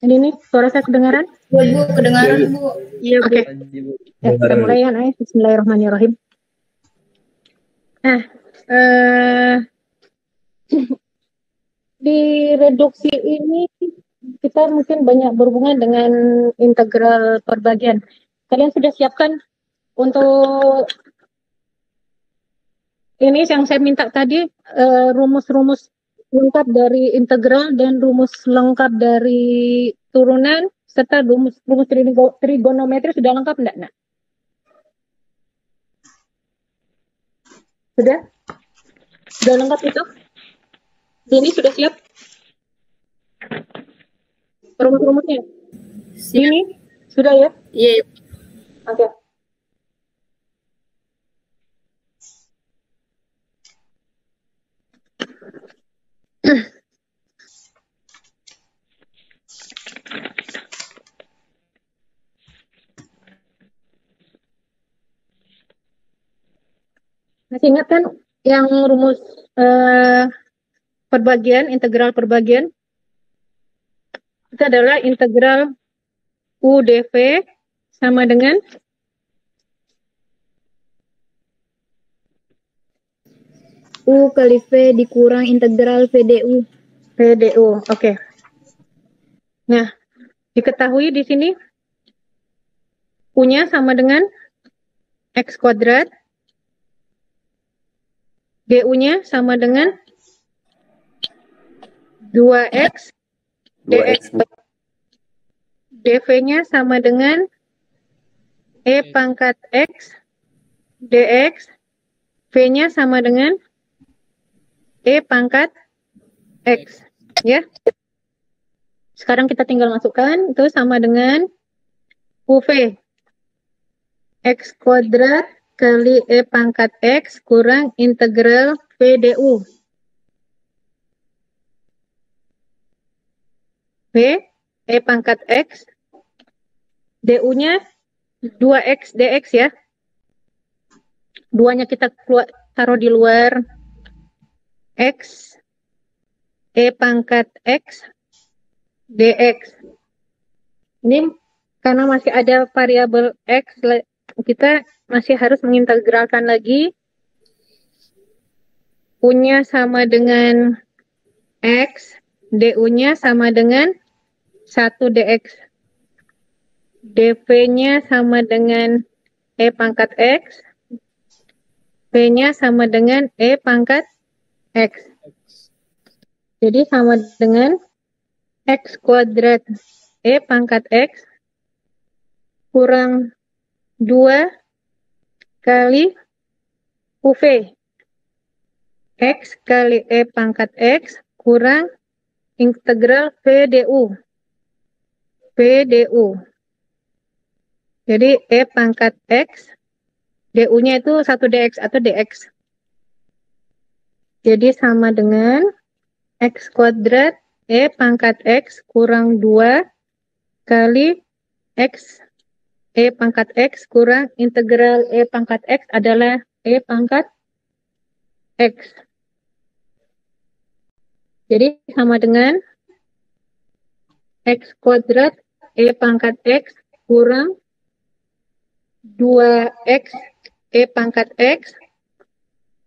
Ini nih, suara saya kedengaran? Ya Bu, kedengaran Bu. Iya, oke. Ya, kita mulai ya, Bismillahirrahmanirrahim. Nah, di reduksi ini kita mungkin banyak berhubungan dengan integral perbagian. Kalian sudah siapkan untuk ini yang saya minta tadi, rumus-rumus lengkap dari integral dan rumus lengkap dari turunan serta rumus trigonometri sudah lengkap enggak, Nak? Sudah? Sudah lengkap itu? Ini sudah siap? Rumus-rumusnya? Ini sudah ya? Iya. Oke. Masih ingat kan yang rumus perbagian, integral perbagian? Itu adalah integral U dV sama dengan U kali V dikurang integral VDU. VDU, oke. Nah, diketahui di sini U-nya sama dengan X kuadrat, DU-nya sama dengan 2X, DX, DV-nya sama dengan E pangkat X, DX, V-nya sama dengan E pangkat X, ya. Sekarang kita tinggal masukkan, itu sama dengan UV, X kuadrat kali E pangkat X kurang integral VDU. V, E pangkat X, DU-nya 2X DX ya. Duanya kita taruh di luar. X, E pangkat X, DX. Ini karena masih ada variabel X, kita masih harus mengintegralkan lagi. U-nya sama dengan X, DU-nya sama dengan 1 DX. DV-nya sama dengan E pangkat X, V-nya sama dengan E pangkat X. Jadi sama dengan X kuadrat E pangkat X kurang 2 kali UV. X kali E pangkat X kurang integral VDU. VDU. Jadi E pangkat X, DU-nya itu 1 DX atau DX. Jadi sama dengan X kuadrat E pangkat X kurang 2 kali X E pangkat X kurang integral E pangkat X adalah E pangkat X. Jadi sama dengan X kuadrat E pangkat X kurang 2X E pangkat X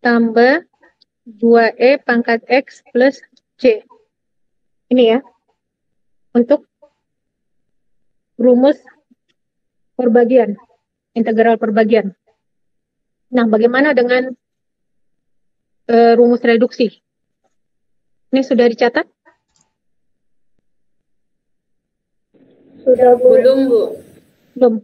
tambah 2E pangkat X plus C. Ini ya, untuk rumus perbagian, integral perbagian. Nah, bagaimana dengan rumus reduksi? Ini sudah dicatat? Sudah Bu. Belum Bu. Belum.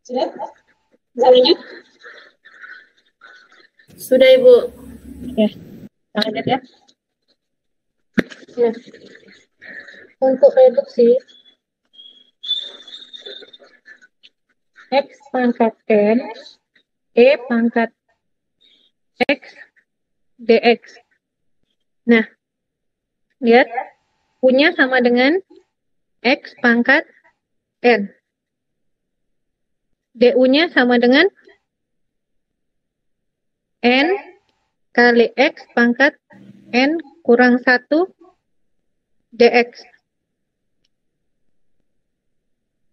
Sudah? Lanjut? Sudah, Ibu. Ya, lanjut ya. Nah, untuk reduksi X pangkat N, E pangkat X, dx. Nah, lihat, punya sama dengan X pangkat N. du-nya sama dengan N kali X pangkat N kurang 1 dx.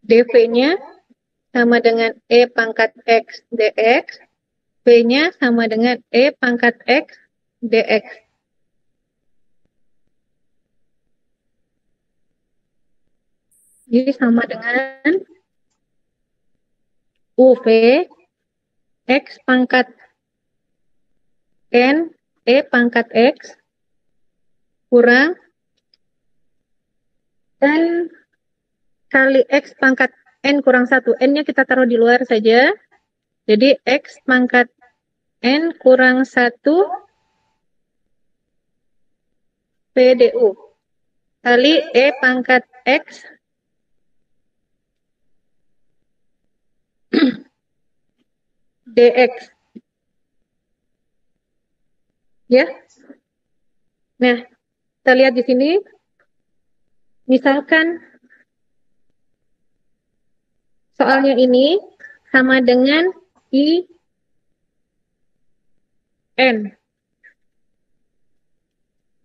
dv-nya sama dengan E pangkat X dx. V-nya sama dengan E pangkat X dx. Jadi sama dengan UV X pangkat N E pangkat X kurang N kali X pangkat N kurang 1. N-nya kita taruh di luar saja. Jadi X pangkat N kurang 1 PDU kali E pangkat X dx. Ya. Nah, kita lihat di sini. Misalkan soalnya ini sama dengan I N.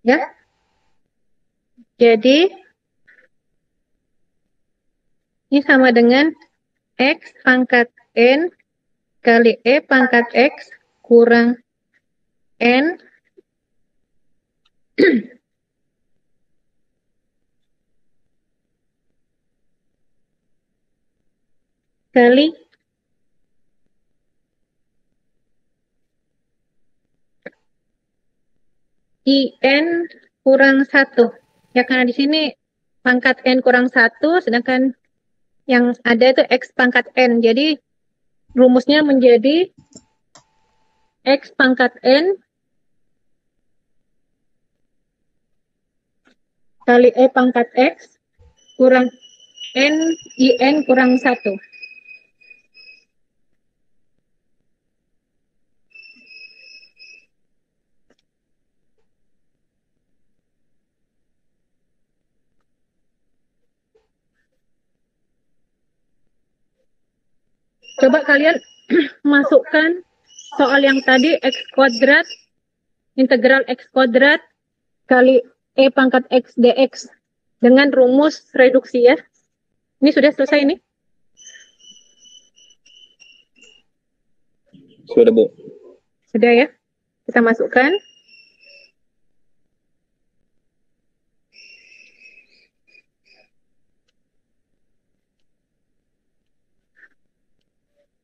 Ya. Jadi ini sama dengan X pangkat N kali E pangkat X kurang N kali IN kurang 1. Ya, karena di sini pangkat N kurang 1, sedangkan yang ada itu X pangkat N. Jadi rumusnya menjadi X pangkat N kali E pangkat X kurang N IN kurang 1. Coba kalian masukkan soal yang tadi X kuadrat, integral X kuadrat kali E pangkat X dx dengan rumus reduksi ya. Ini sudah selesai ini? Sudah, Bu. Sudah ya. Kita masukkan.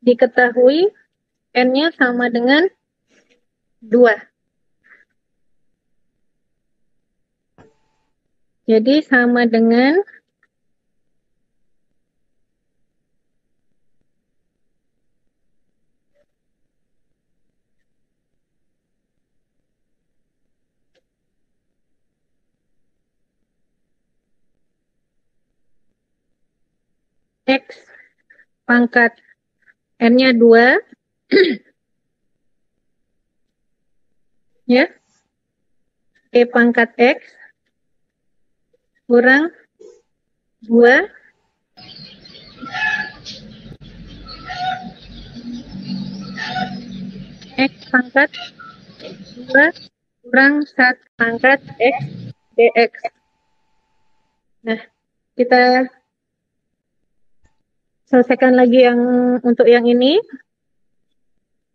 Diketahui N-nya sama dengan 2. Jadi sama dengan X pangkat N-nya 2. Ya. E pangkat X kurang 2 X pangkat 2 kurang 1 pangkat X dx. Nah, kita selesaikan lagi yang untuk yang ini.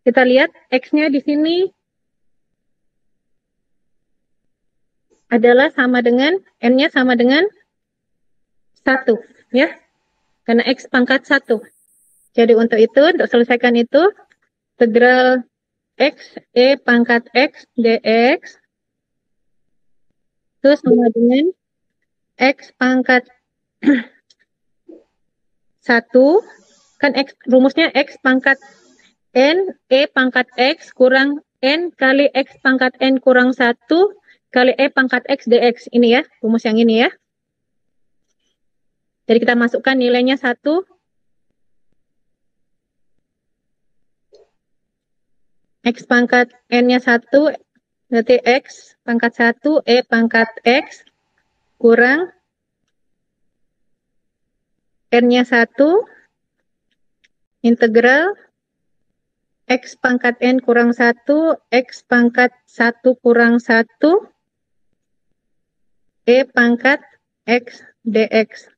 Kita lihat X-nya di sini adalah sama dengan, N-nya sama dengan 1. Ya, karena X pangkat 1. Jadi untuk selesaikan itu, integral X E pangkat X dx itu sama dengan X pangkat 1 Kan rumusnya X pangkat N, E pangkat X kurang N kali X pangkat N kurang 1 kali E pangkat X dx. Ini ya, rumus yang ini ya. Jadi kita masukkan nilainya 1. X pangkat N-nya 1, berarti X pangkat 1, E pangkat X kurang N-nya 1, integral X pangkat N kurang 1, X pangkat 1 kurang 1, E pangkat X dx.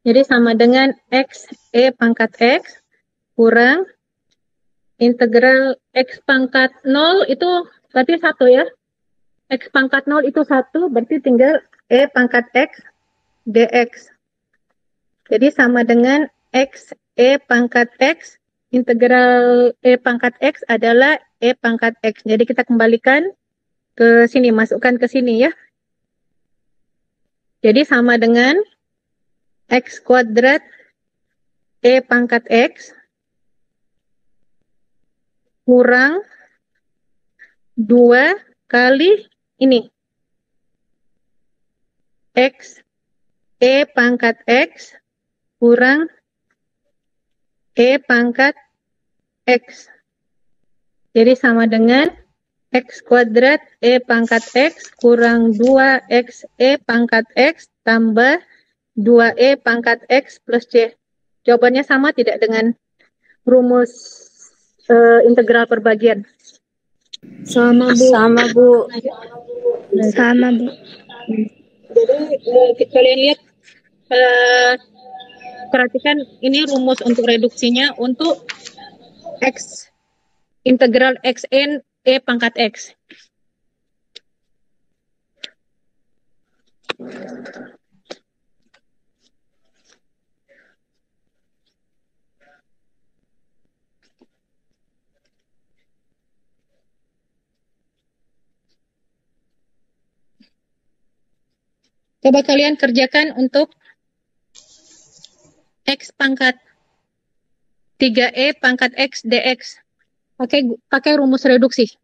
Jadi sama dengan X E pangkat X kurang integral X pangkat 0 itu berarti 1 ya. X pangkat 0 itu 1, berarti tinggal E pangkat X dx. Jadi sama dengan X E pangkat X, integral E pangkat X adalah E pangkat X. Jadi kita kembalikan ke sini, masukkan ke sini ya. Jadi sama dengan X kuadrat E pangkat X kurang 2 kali ini. X E pangkat X kurang E pangkat X. Jadi sama dengan X kuadrat E pangkat X kurang 2X E pangkat X tambah 2E pangkat X plus C. Jawabannya sama tidak dengan rumus integral perbagian? Sama, Bu. Sama, Bu. Sama, Bu. Jadi kalian lihat, perhatikan ini rumus untuk reduksinya untuk X integral Xn E pangkat X. Coba kalian kerjakan untuk X pangkat 3E pangkat X dx. Pakai rumus reduksi.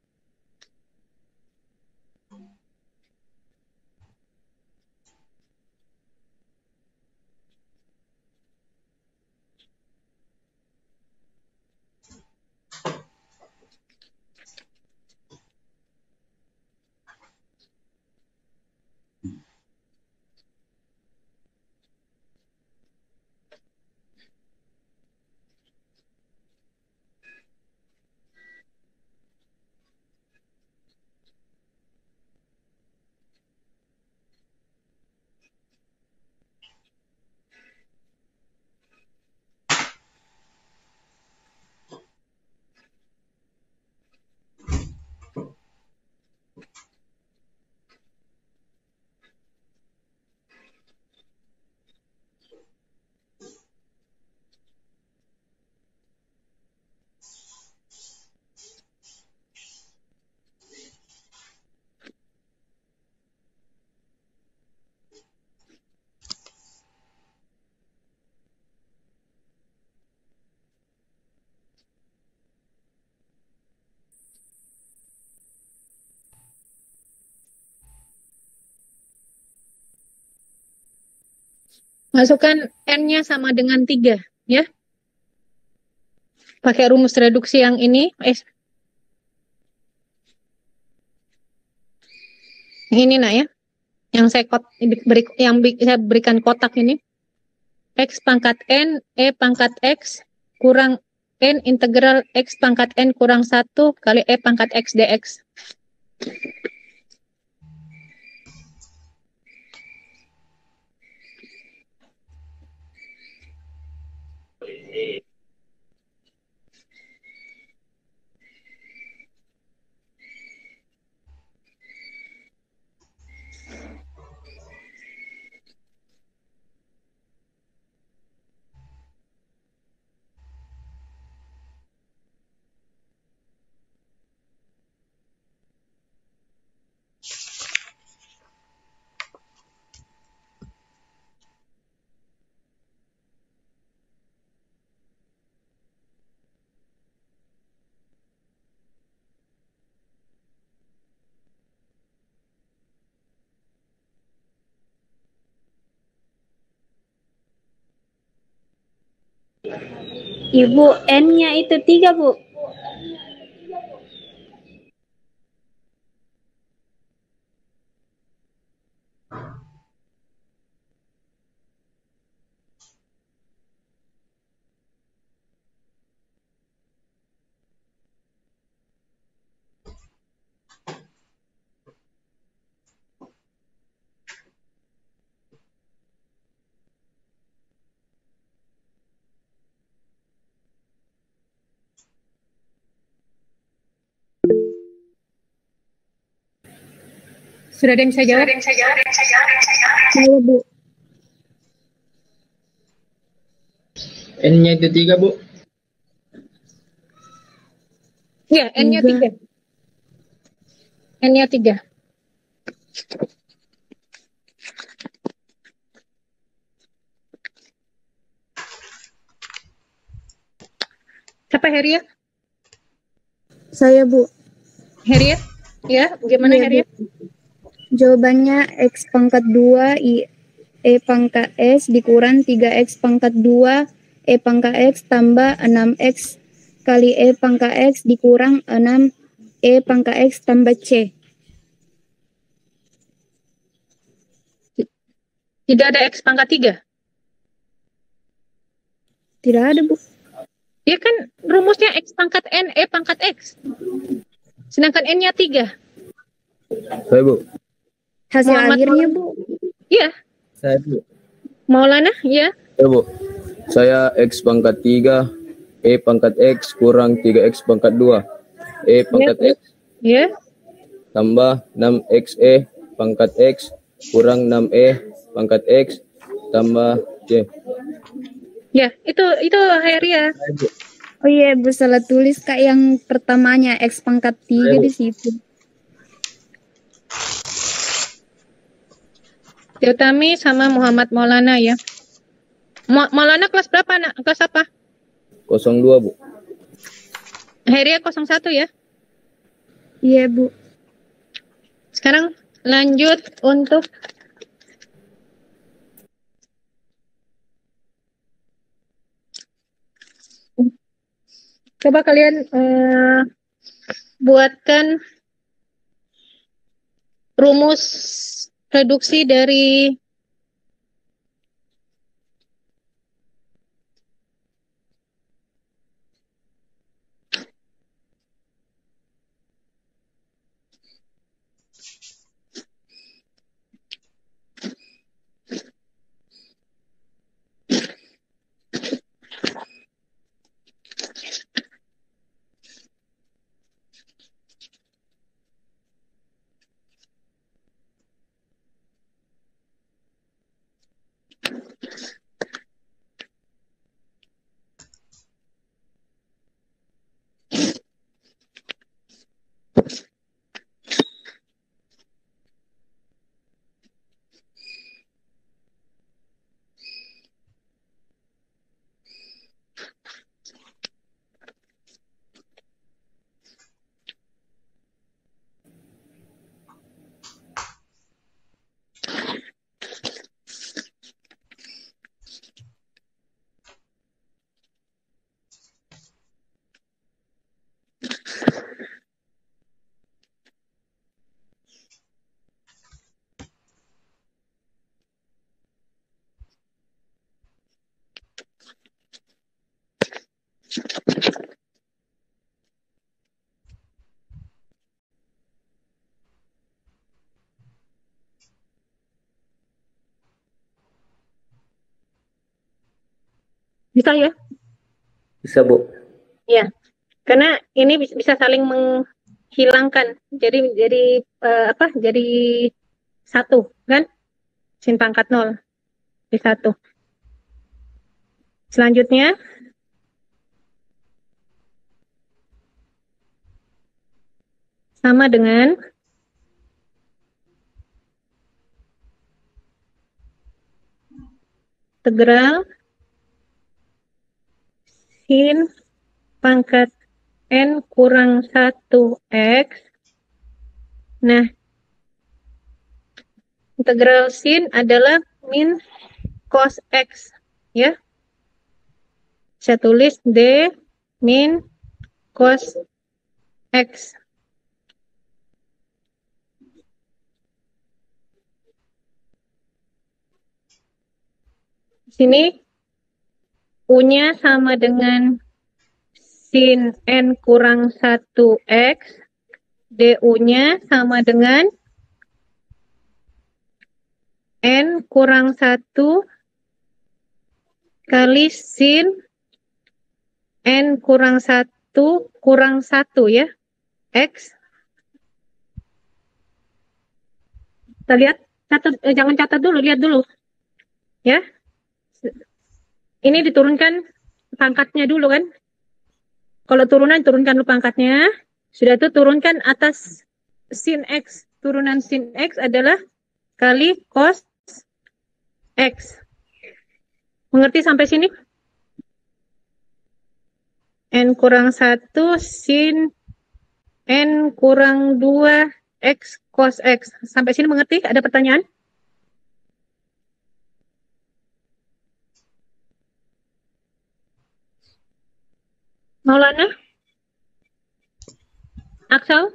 Masukkan N-nya sama dengan 3, ya. Pakai rumus reduksi yang ini, ini nah ya. Yang saya berikan kotak ini. X pangkat N, E pangkat X, kurang N integral X pangkat N kurang 1 kali E pangkat X dx. Ibu, N-nya itu 3, Bu. Sudah ada yang bisa jawab? Saya, Bu. N-nya itu 3, Bu. Iya, N-nya 3. N-nya 3. Siapa Harriet? Saya, Bu. Harriet? Ya, gimana Iya, Bu. Harriet? Jawabannya X pangkat 2 E pangkat S dikurang 3X pangkat 2 E pangkat X tambah 6X kali E pangkat X dikurang 6 E pangkat X tambah C. Tidak ada X pangkat 3. Tidak ada, Bu. Ya kan rumusnya X pangkat N, E pangkat X. Sedangkan N-nya 3. Saya, Bu. Hasil Muhammad akhirnya, Maulana. Bu. Iya, Saya, Bu. Maulana, ya. Saya, Bu. Saya X pangkat 3, E pangkat X kurang 3X pangkat 2. E pangkat Ya. X Ya. tambah 6XE pangkat X kurang 6E pangkat X tambah C. Ya, itu Harriet. Saya, Bu. Oh iya, Bu, salah tulis Kak yang pertamanya X pangkat 3 di situ. Utami sama Muhammad Maulana ya. Maulana kelas berapa, Nak? Kelas apa? 02, Bu. Harriet 01 ya. Iya, Bu. Sekarang lanjut untuk coba kalian buatkan rumus reduksi dari bisa ya? Bisa, Bu. Ya. Karena ini bisa saling menghilangkan. Jadi apa? Jadi satu, kan? Sin pangkat 0 di 1. Selanjutnya sama dengan integral sin pangkat N kurang 1X. Nah, integral sin adalah min cos X. Ya. Saya tulis D min cos X. Sini U-nya sama dengan sin N kurang 1X. DU-nya sama dengan N kurang 1 kali sin N kurang 1 kurang 1 ya. X. Kita lihat, jangan catat dulu, lihat dulu. Ya. Ini diturunkan pangkatnya dulu kan. Kalau turunan, turunkan dulu pangkatnya. Sudah itu turunkan atas sin X. Turunan sin X adalah kali cos X. Mengerti sampai sini? N kurang 1 sin N kurang 2 X cos X. Sampai sini mengerti? Ada pertanyaan? Maulana? Aksal?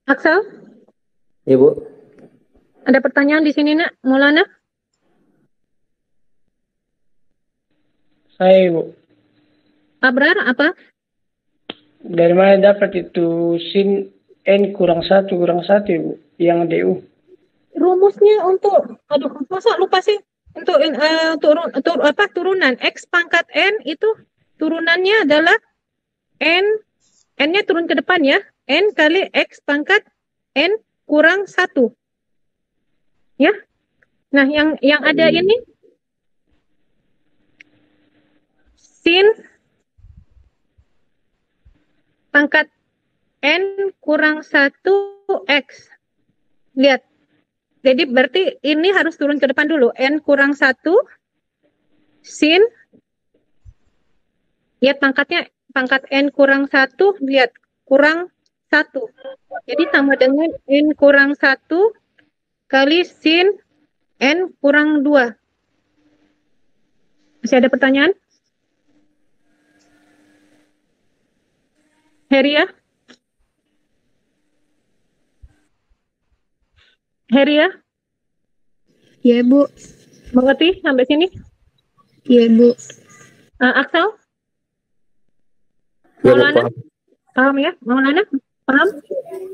Aksal? Ibu. Ada pertanyaan di sini, Nak? Maulana? Saya, Ibu. Abrar, apa? Dari mana dapat itu sin N kurang 1 Ibu, yang DU? Rumusnya untuk, aduh, masa lupa sih? Untuk turunan X pangkat N itu turunannya adalah N-nya turun ke depan ya. N kali X pangkat N kurang 1. Ya. Nah, yang ada ini sin pangkat N kurang 1 X. Lihat. Jadi berarti ini harus turun ke depan dulu. N kurang 1 sin. Lihat pangkatnya. Pangkat N kurang 1. Lihat. Kurang 1. Jadi sama dengan N kurang 1 kali sin N kurang 2. Masih ada pertanyaan? Heria? Heria? Ya, Bu. Mengerti sampai sini? Ya, Bu. Aksal? Ya, Bu, Maulana? paham. Paham ya? Maulana? Paham?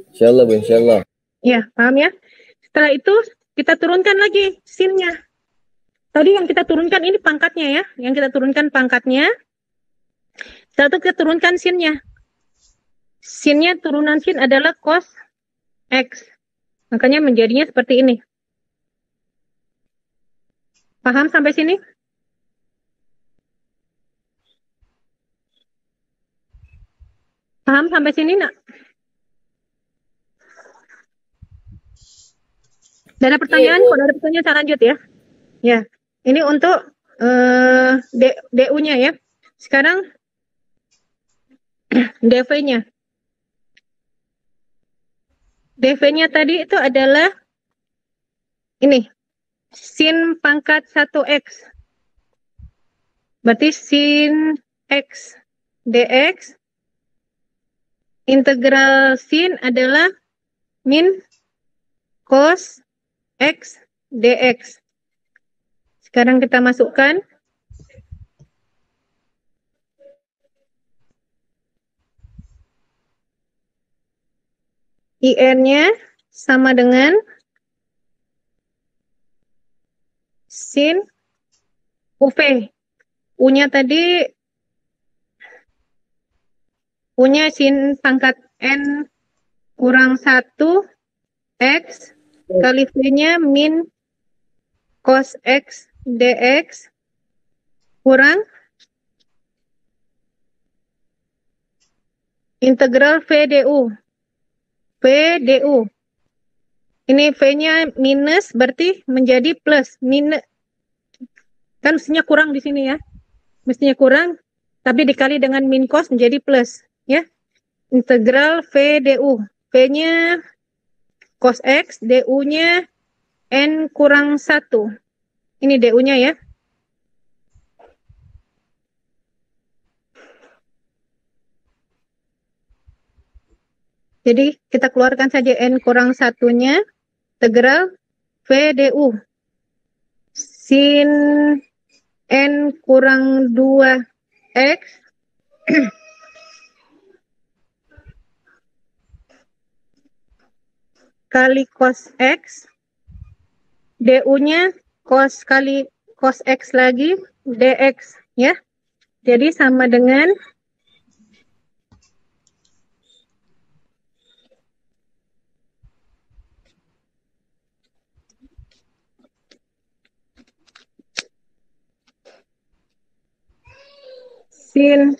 Insyaallah, Bu, insyaallah. Ya, paham ya? Setelah itu kita turunkan lagi sin-nya. Tadi yang kita turunkan ini pangkatnya ya. Yang kita turunkan pangkatnya. Setelah itu kita turunkan sin-nya. Sin-nya turunan sin adalah cos X. Makanya menjadinya seperti ini. Paham sampai sini? Paham sampai sini, Nak? Ada pertanyaan? Kalau ada pertanyaan, saya lanjut ya. Ya, ini untuk DU-nya ya. Sekarang DV-nya. DV-nya tadi itu adalah ini. Sin pangkat 1X. Berarti sin X dx. Integral sin adalah min cos X dx. Sekarang kita masukkan IN-nya sama dengan sin UV. U-nya tadi, U-nya sin pangkat N kurang 1 X kali V-nya min cos X dx kurang integral V du. V du. Ini V-nya minus berarti menjadi plus. Minus. Kan mestinya kurang di sini ya. Mestinya kurang, tapi dikali dengan min cos menjadi plus. Ya. Integral V du. V-nya cos X, du-nya N kurang 1. Ini DU-nya ya. Jadi kita keluarkan saja N kurang satunya, integral VDU. Sin N kurang 2X kali cos X, DU-nya cos kali cos X lagi, DX ya. Jadi sama dengan sin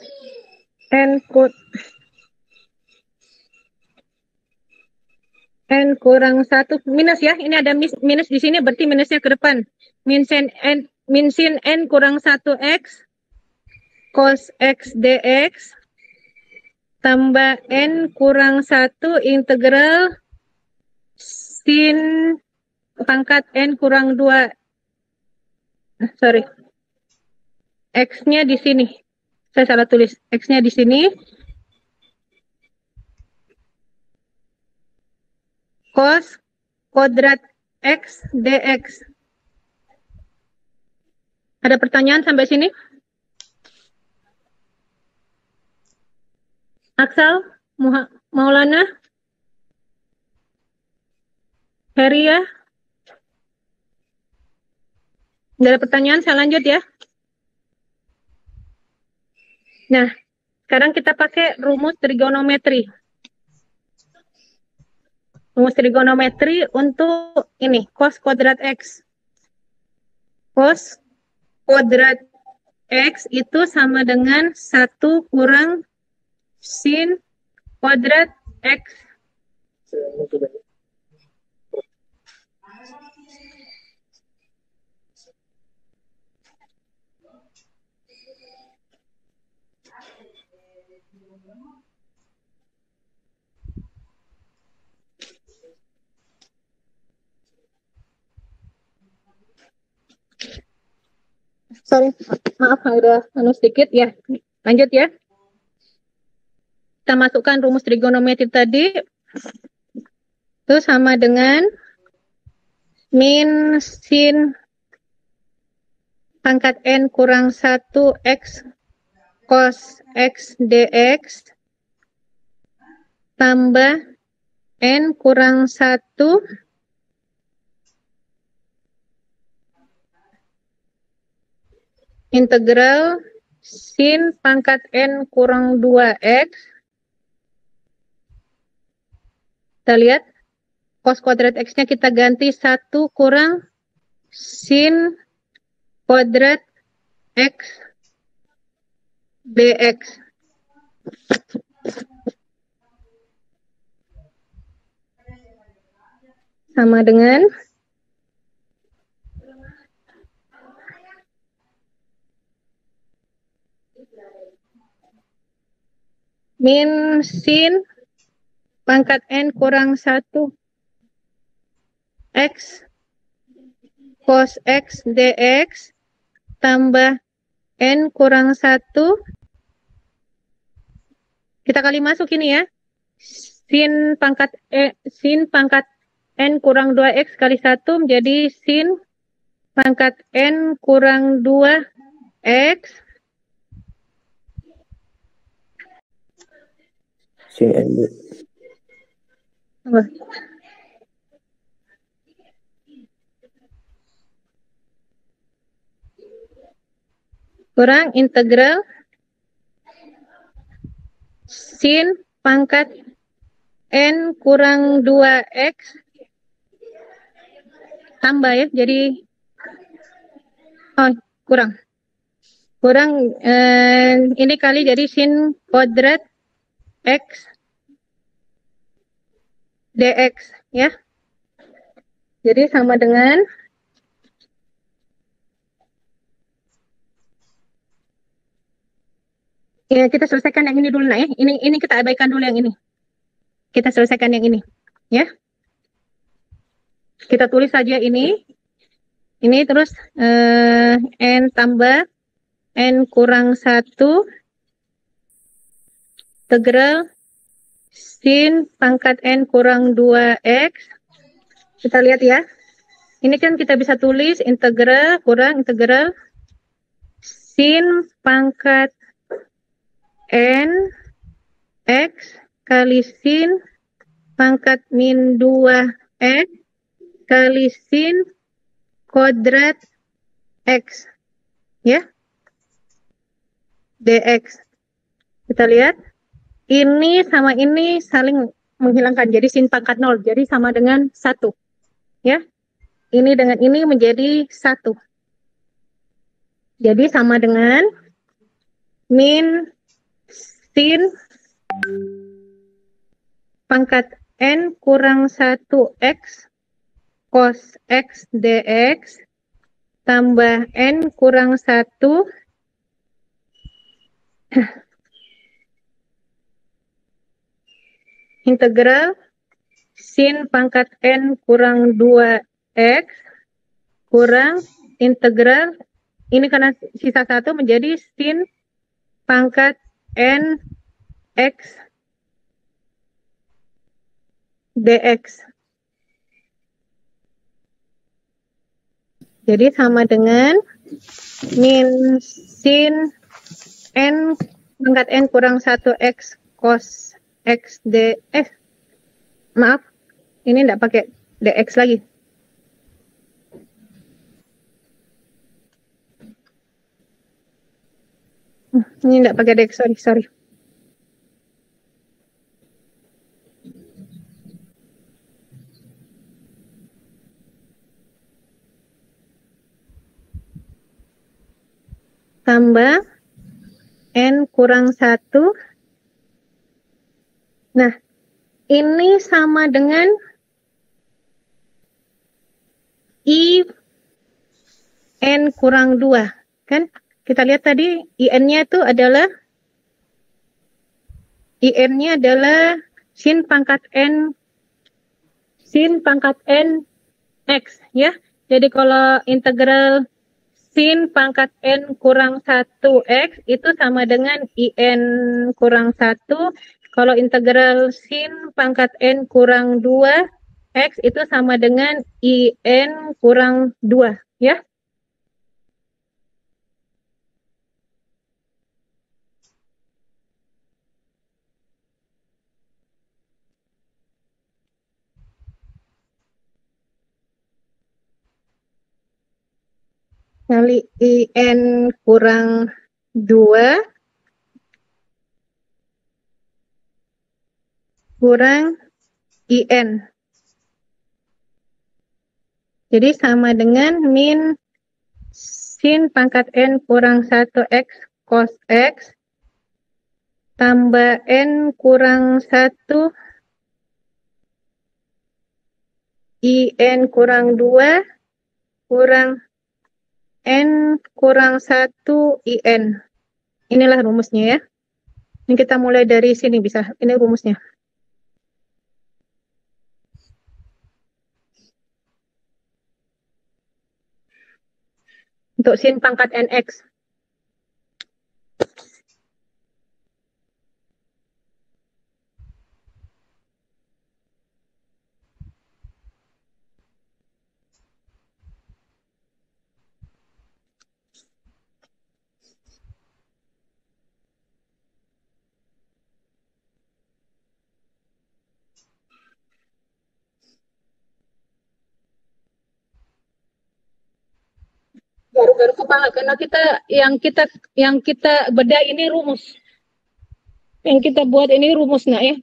N kurang 1 minus ya. Ini ada minus di sini, berarti minusnya ke depan. Min sin N kurang 1X cos X dx tambah N kurang 1 integral sin pangkat N kurang 2. Sorry. X-nya di sini. Saya salah tulis. X-nya di sini. Cos kuadrat X dx. Ada pertanyaan sampai sini? Aksal, Maulana, Heria. Nggak ada pertanyaan, saya lanjut ya. Nah, sekarang kita pakai rumus trigonometri. Rumus trigonometri untuk ini, cos kuadrat X. Cos kuadrat X itu sama dengan 1 kurang sin kuadrat X. Sorry, maaf ada sedikit ya. Lanjut ya. Kita masukkan rumus trigonometri tadi. Itu sama dengan min sin pangkat N kurang 1 X cos X dx tambah N kurang 1 integral sin pangkat N kurang 2X. Kita lihat, cos kuadrat X-nya kita ganti 1 kurang sin kuadrat X dx. Sama dengan min sin pangkat N kurang 1 X cos X dx tambah N kurang 1. Kita kali masuk ini ya. Sin pangkat N kurang 2X kali 1 menjadi sin pangkat N kurang 2X Sin N. kurang integral sin pangkat N kurang 2X tambah ya, jadi kurang ini kali jadi sin kuadrat X dx ya. Jadi sama dengan ya, kita selesaikan yang ini dulu ya. Ini kita abaikan dulu yang ini. Kita selesaikan yang ini ya. Kita tulis saja ini Ini terus N tambah N kurang 1 integral sin pangkat N kurang 2X. Kita lihat ya. Ini kan kita bisa tulis integral kurang integral sin pangkat N X kali sin pangkat min 2X kali sin kuadrat X. Ya. DX. Kita lihat. Ini sama ini saling menghilangkan. Jadi sin pangkat 0. Jadi sama dengan 1. Ya. Ini dengan ini menjadi 1. Jadi sama dengan min sin pangkat N kurang 1X cos X dx tambah N kurang 1 integral sin pangkat N kurang 2X kurang integral, ini karena sisa 1 menjadi sin pangkat N X dx. Jadi sama dengan min sin N pangkat N kurang 1X cos X dx. Maaf, ini enggak pakai dx lagi. Ini enggak pakai dx, sorry. Tambah N kurang 1. Nah, ini sama dengan I N kurang 2. Kan? Kita lihat tadi IN-nya itu adalah sin pangkat N X. Ya. Jadi kalau integral sin pangkat N kurang 1X itu sama dengan IN kurang 1. Kalau integral sin pangkat N kurang 2X itu sama dengan IN kurang 2. Ya. Kali IN kurang 2 kurang IN. Jadi sama dengan min sin pangkat N kurang 1X cos X tambah N kurang 1 IN kurang 2 kurang N kurang 1 IN. Inilah rumusnya ya. Ini kita mulai dari sini bisa. Ini rumusnya. Untuk sin pangkat NX. Baru-baru kepala karena yang kita bedah ini rumus. Yang kita buat ini rumus nak ya.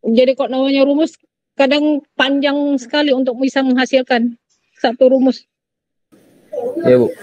Jadi kok namanya rumus kadang panjang sekali untuk bisa menghasilkan satu rumus. Ya, Bu.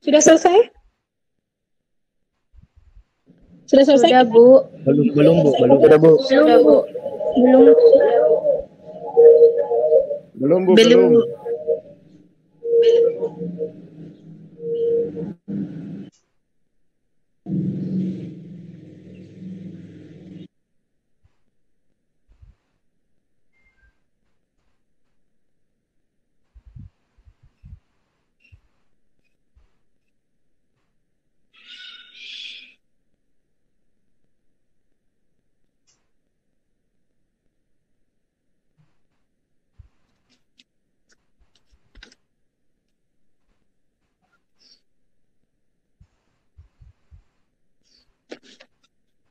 Sudah selesai? Sudah selesai? Sudah, Bu. Belum Bu. Sudah Bu. Sudah, Bu. Belum. Belum Bu. Belum.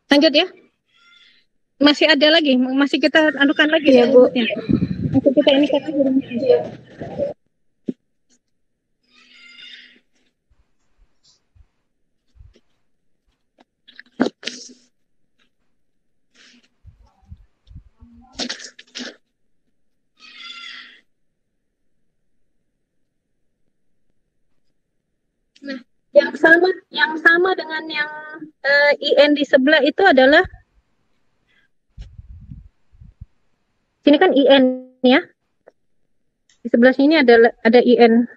Lanjut ya. Masih ada lagi, masih kita adukan lagi ya, Bu. Masih kita ini kan. Nah, yang sama dengan yang IN di sebelah itu adalah sini kan IN ya. Di sebelah sini ada IN.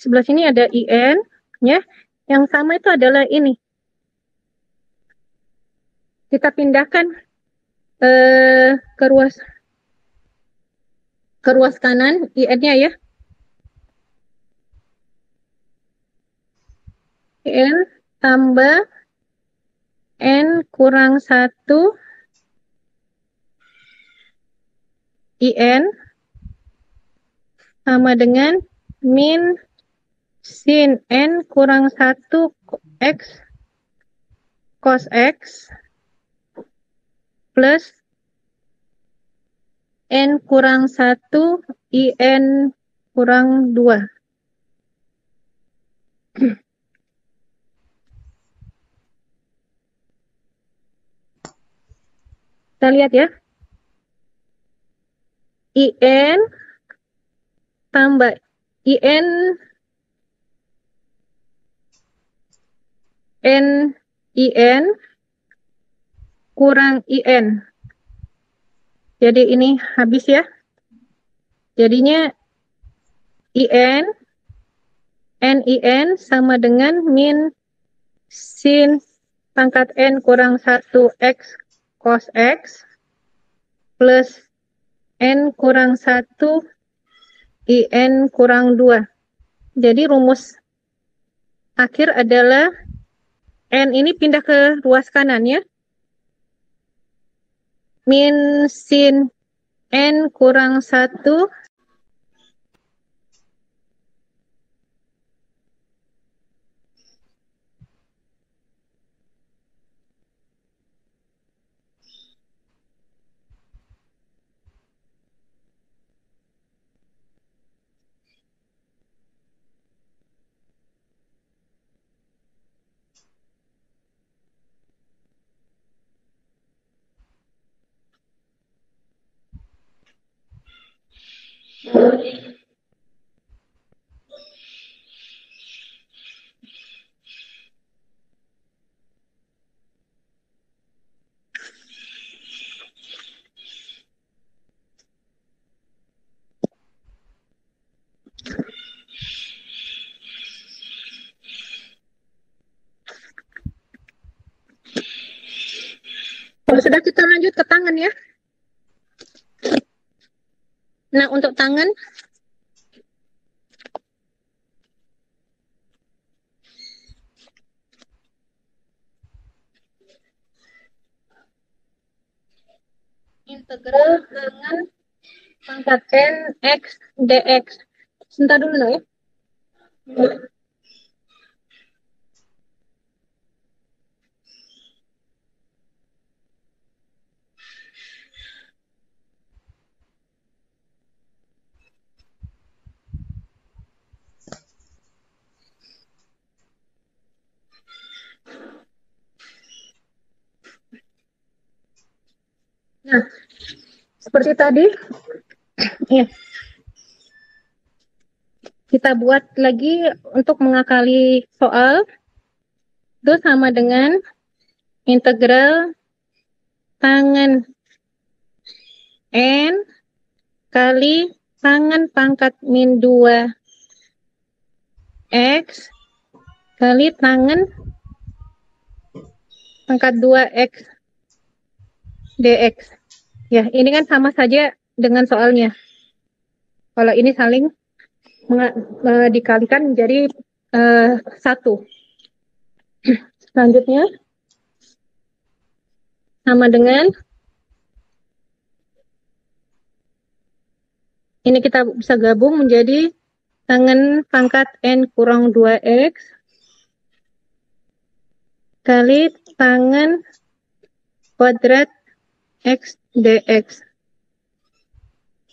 Sebelah sini ada IN ya. Yang sama itu adalah ini. Kita pindahkan ke ruas kanan IN-nya ya. IN tambah N kurang 1 IN sama dengan min sin N kurang 1 X cos X plus N kurang 1 IN kurang 2. Kita lihat ya. IN tambah IN N IN kurang IN. Jadi ini habis ya. Jadinya IN NIN sama dengan min sin pangkat N kurang 1 X cos X plus N kurang 1 IN kurang 2. Jadi rumus akhir adalah N ini pindah ke ruas kanan ya. Min sin N kurang 1 Kalau sudah kita lanjut ke tangan ya. Nah, untuk tangan integral dengan pangkat N X dx. Sebentar dulu ya. Nah, seperti tadi, ya. Kita buat lagi untuk mengakali soal. Itu sama dengan integral tangen N kali tangen pangkat min 2 X kali tangen pangkat 2 X dx. Ya, ini kan sama saja dengan soalnya. Kalau ini saling dikalikan menjadi 1. Selanjutnya, sama dengan ini kita bisa gabung menjadi tangen pangkat N kurang 2X kali tangen kuadrat X dx.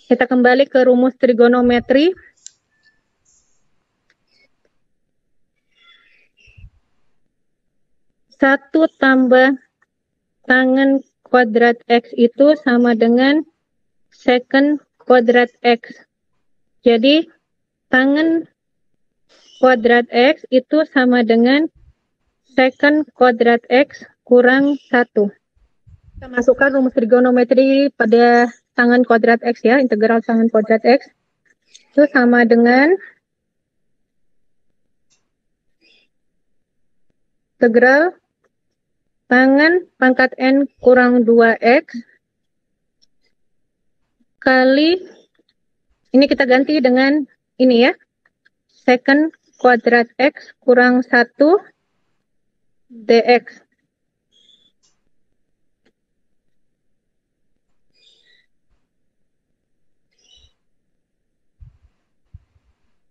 Kita kembali ke rumus trigonometri. Satu tambah tangen kuadrat X itu sama dengan secant kuadrat X. Jadi, tangen kuadrat X itu sama dengan secant kuadrat X kurang 1. Kita masukkan rumus trigonometri pada tangen kuadrat X ya, integral tangen kuadrat X. Itu sama dengan integral tangen pangkat N kurang 2X kali, ini kita ganti dengan ini ya, secant kuadrat X kurang 1 dx.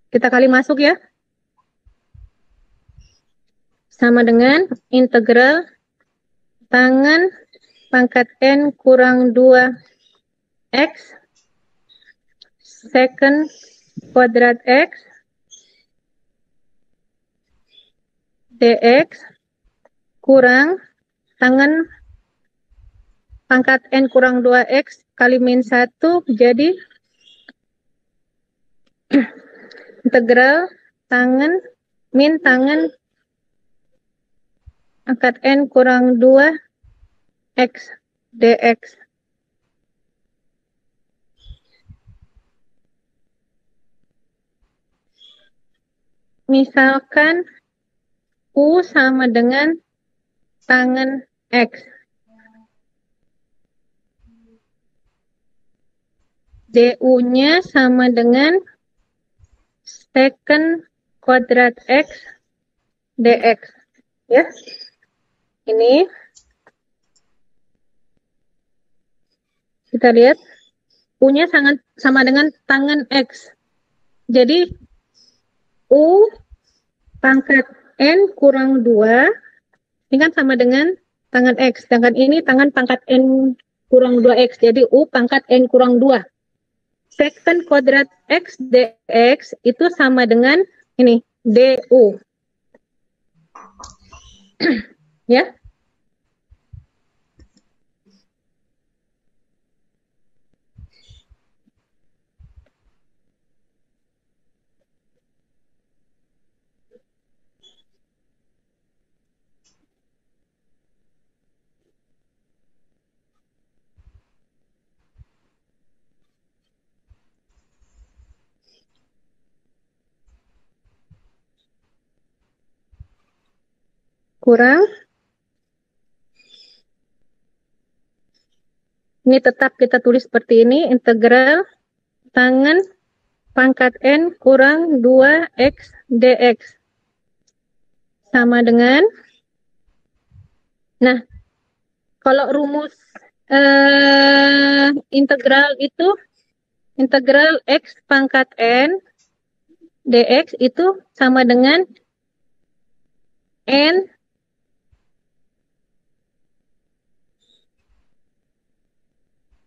Kita kali masuk ya. Sama dengan integral tangen pangkat N kurang 2X secant kuadrat X dx kurang tangen pangkat N kurang 2X kali min 1 jadi integral tangen min tangen pangkat N kurang 2X dx. Misalkan U sama dengan tangen X. DU-nya sama dengan secant kuadrat X dx. Ya. Ini kita lihat U-nya sangat sama dengan tangen X. Jadi U pangkat N kurang 2 ini kan sama dengan tangen X. Sedangkan ini tangen pangkat N kurang 2X. Jadi U pangkat N kurang 2. Secant kuadrat X dx itu sama dengan ini DU. Ya. Kurang. Ini tetap kita tulis seperti ini, integral tangen pangkat N kurang 2X dx. Sama dengan, nah, kalau rumus integral itu, integral X pangkat N dx itu sama dengan N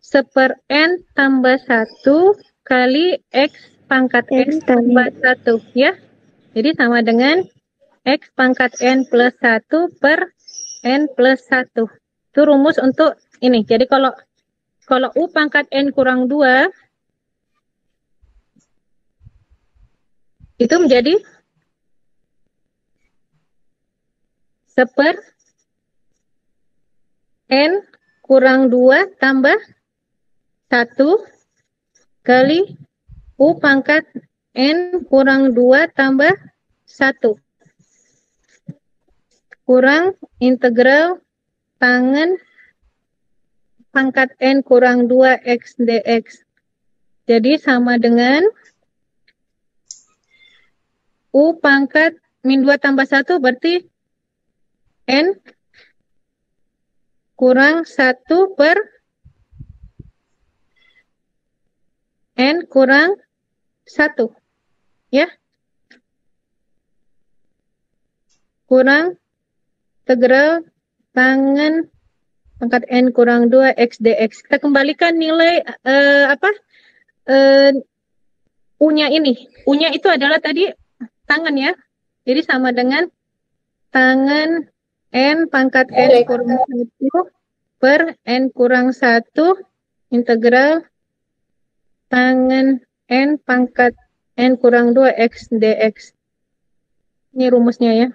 seper N tambah 1 kali X pangkat X tambah 1 ya. Jadi sama dengan X pangkat N plus 1 per N plus 1. Itu rumus untuk ini. Jadi kalau U pangkat N kurang 2 Itu menjadi 1/n kurang 2 tambah 1 kali U pangkat N kurang 2 tambah 1 kurang integral tangen pangkat N kurang 2 X dx. Jadi sama dengan U pangkat min 2 tambah 1 berarti N kurang 1 per N kurang 1. Ya, kurang integral tangen pangkat N kurang 2 X dx. Kita kembalikan nilai U-nya ini. U-nya itu adalah tadi tangen ya. Jadi sama dengan tangen N pangkat N kurang 1 per N kurang 1 integral tangen N pangkat N kurang 2 X dx. Ini rumusnya ya.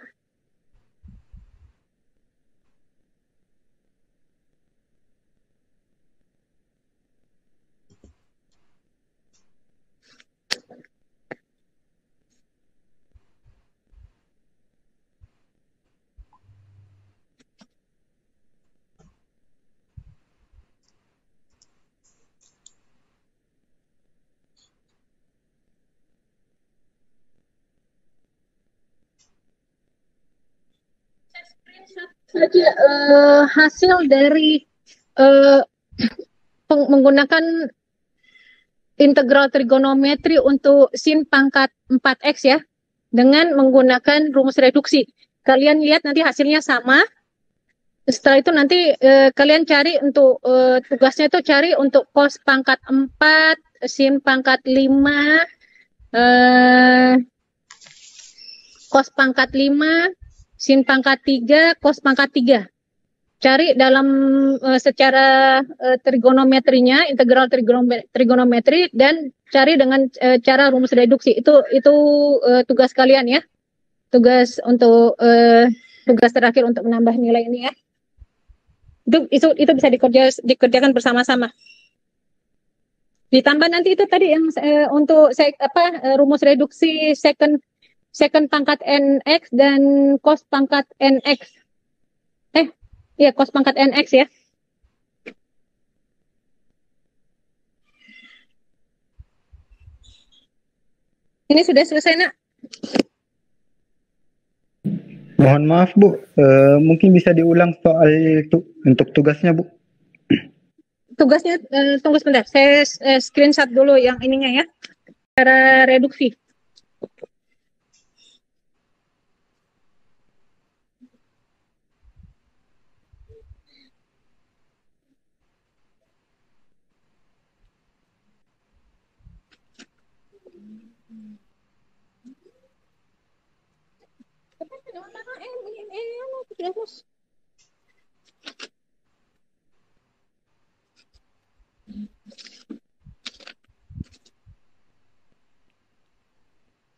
Saja hasil dari menggunakan integral trigonometri untuk sin pangkat 4x ya, dengan menggunakan rumus reduksi. Kalian lihat nanti hasilnya sama. Setelah itu nanti kalian cari untuk tugasnya itu cari untuk cos pangkat 4, sin pangkat 5, cos pangkat 5, sin pangkat 3, cos pangkat 3. Cari dalam secara trigonometrinya, integral trigonometri, dan cari dengan cara rumus reduksi. Itu tugas kalian ya. Tugas untuk tugas terakhir untuk menambah nilai ini ya. Itu bisa dikerjakan bersama-sama. Ditambah nanti itu tadi yang untuk rumus reduksi second pangkat nx dan cos pangkat nx. Iya, cos pangkat nx ya. Ini sudah selesai, Nak? Mohon maaf Bu, mungkin bisa diulang soal untuk tugasnya Bu. Tugasnya tunggu sebentar, saya screenshot dulu yang ininya ya, cara reduksi.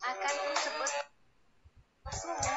Akan disebut sumur.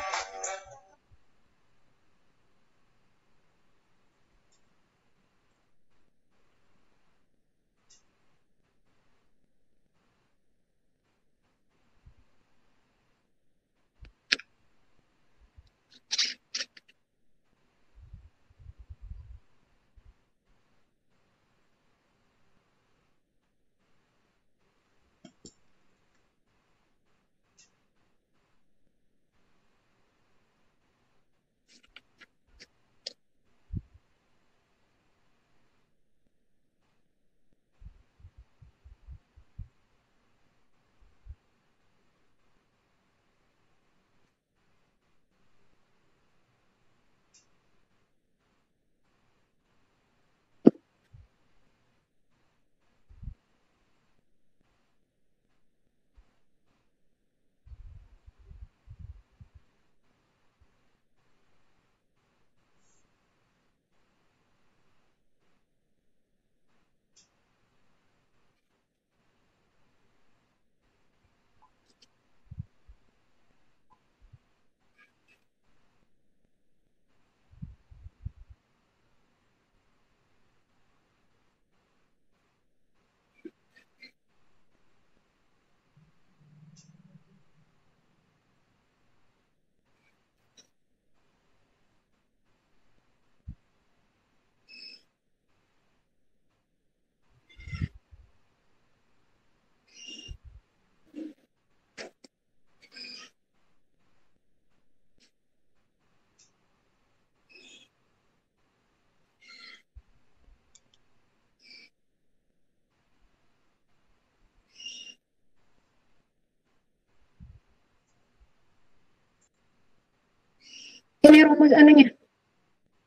Ini rumus anunya.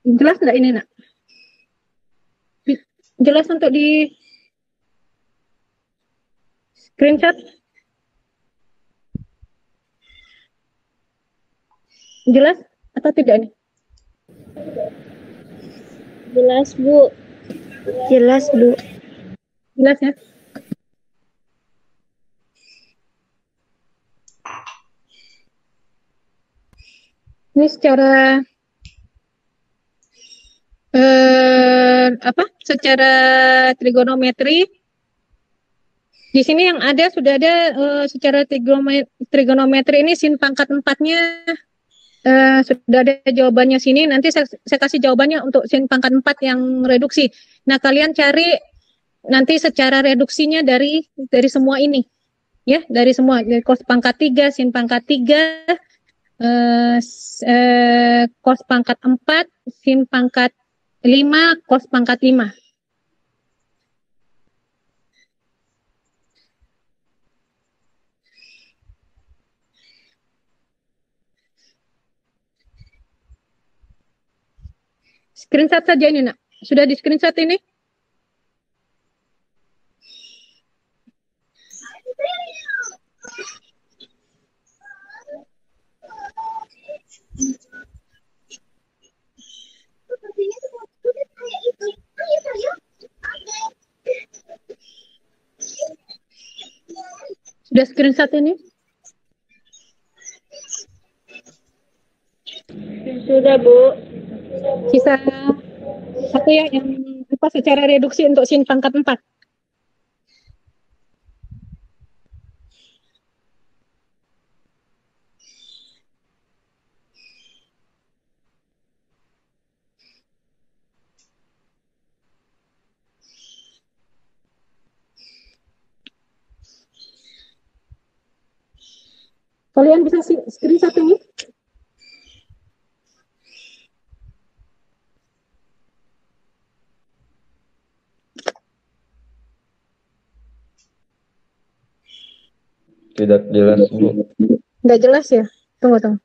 Jelas nggak ini, Nak? Jelas untuk di screenshot? Jelas atau tidak nih? Jelas, Bu. Jelas, Bu. Jelas ya? Ini secara secara trigonometri di sini yang ada sudah ada secara trigonometri ini sin pangkat 4-nya sudah ada jawabannya sini. Nanti saya kasih jawabannya untuk sin pangkat 4 yang reduksi. Nah, kalian cari nanti secara reduksinya dari semua ini. Ya, dari semua. Dari cos pangkat 3, sin pangkat 3, cos pangkat 4, sin pangkat 5, cos pangkat 5. Screenshot saja ini, Nak. Sudah di screenshot ini? Sudah screenshot ini? Sudah, Bu. Sisa satu ya yang apa secara reduksi untuk sin pangkat 4. Kalian bisa screenshot ini? Tidak jelas, Bu. Nggak jelas ya? Tunggu.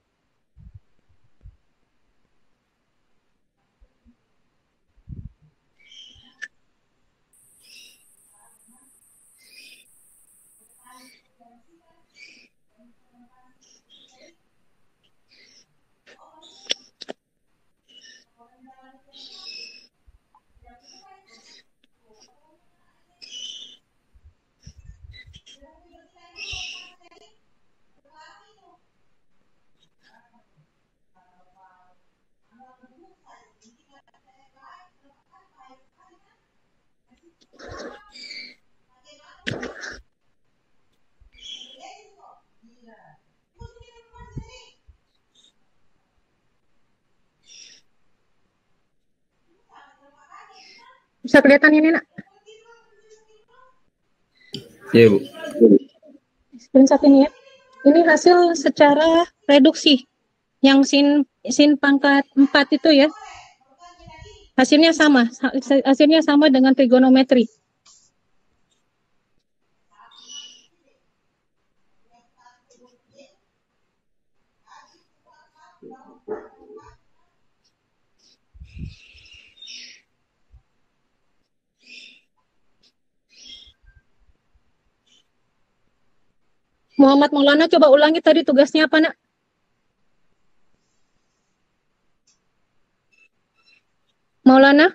Bisa kelihatan ini, Nak? Iya, Bu. Screenshot ini ya. Ini hasil secara reduksi. Yang sin pangkat 4 itu ya. Hasilnya sama. Hasilnya sama dengan trigonometri. Muhammad Maulana, coba ulangi tadi tugasnya apa, Nak? Maulana?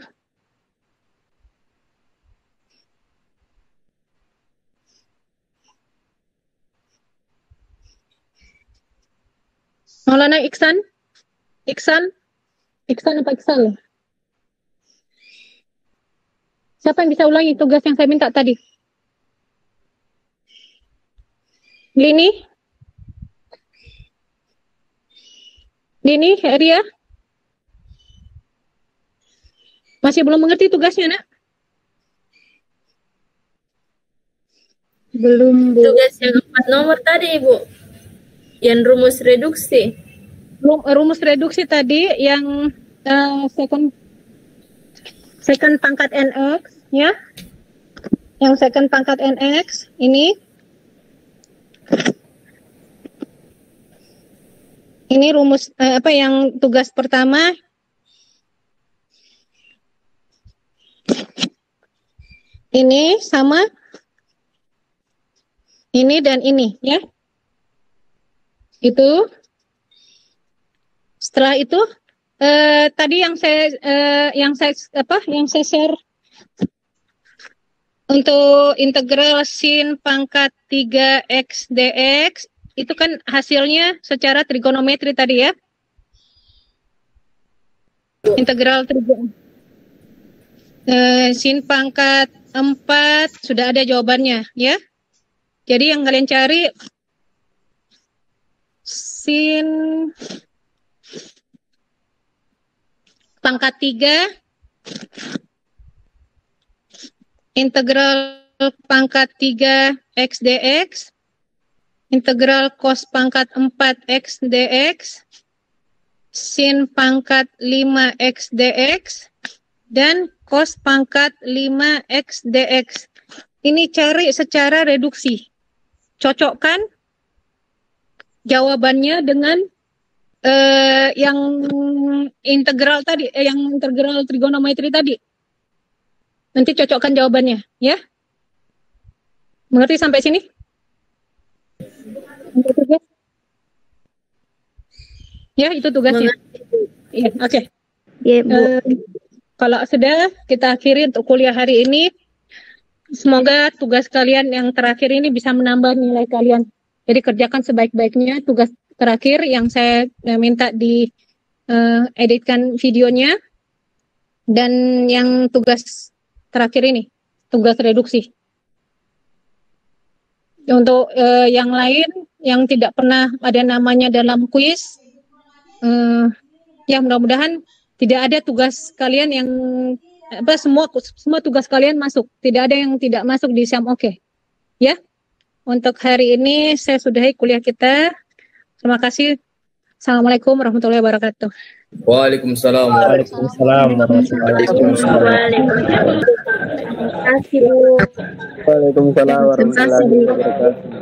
Maulana Iksan? Iksan apa Iksal? Siapa yang bisa ulangi tugas yang saya minta tadi? Lini, Ria? Masih belum mengerti tugasnya, Nak? Belum, Bu. Tugas yang 4 nomor tadi, Ibu. Yang rumus reduksi. Rumus reduksi tadi yang second pangkat nx, ya? Yang second pangkat nx ini Ini rumus apa yang tugas pertama. Ini sama ini dan ini ya. Itu setelah itu tadi yang saya share untuk integral sin pangkat 3x dx itu kan hasilnya secara trigonometri tadi ya. Integral sin pangkat 4 sudah ada jawabannya ya. Jadi yang kalian cari sin pangkat 3 integral pangkat 3 x dx, integral cos pangkat 4 x dx, sin pangkat 5 x dx, dan cos pangkat 5 x dx. Ini cari secara reduksi. Cocokkan jawabannya dengan yang integral tadi, yang integral trigonometri tadi. Nanti cocokkan jawabannya, ya. Mengerti sampai sini? Ya, itu tugasnya. Iya, oke. Ya, Bu. Kalau sudah, kita akhiri untuk kuliah hari ini. Semoga tugas kalian yang terakhir ini bisa menambah nilai kalian. Jadi kerjakan sebaik-baiknya tugas terakhir yang saya minta di editkan videonya. Dan yang tugas terakhir ini, tugas reduksi. Untuk yang lain yang tidak pernah ada namanya dalam kuis, ya mudah-mudahan tidak ada tugas kalian yang semua tugas kalian masuk. Tidak ada yang tidak masuk di SIAM Oke. Ya. Untuk hari ini saya sudahi kuliah kita. Terima kasih. Assalamualaikum warahmatullahi wabarakatuh. Waalaikumsalam. Waalaikumsalam warahmatullahi wabarakatuh. Terima kasih, Bu. Waalaikumsalam warahmatullahi wabarakatuh.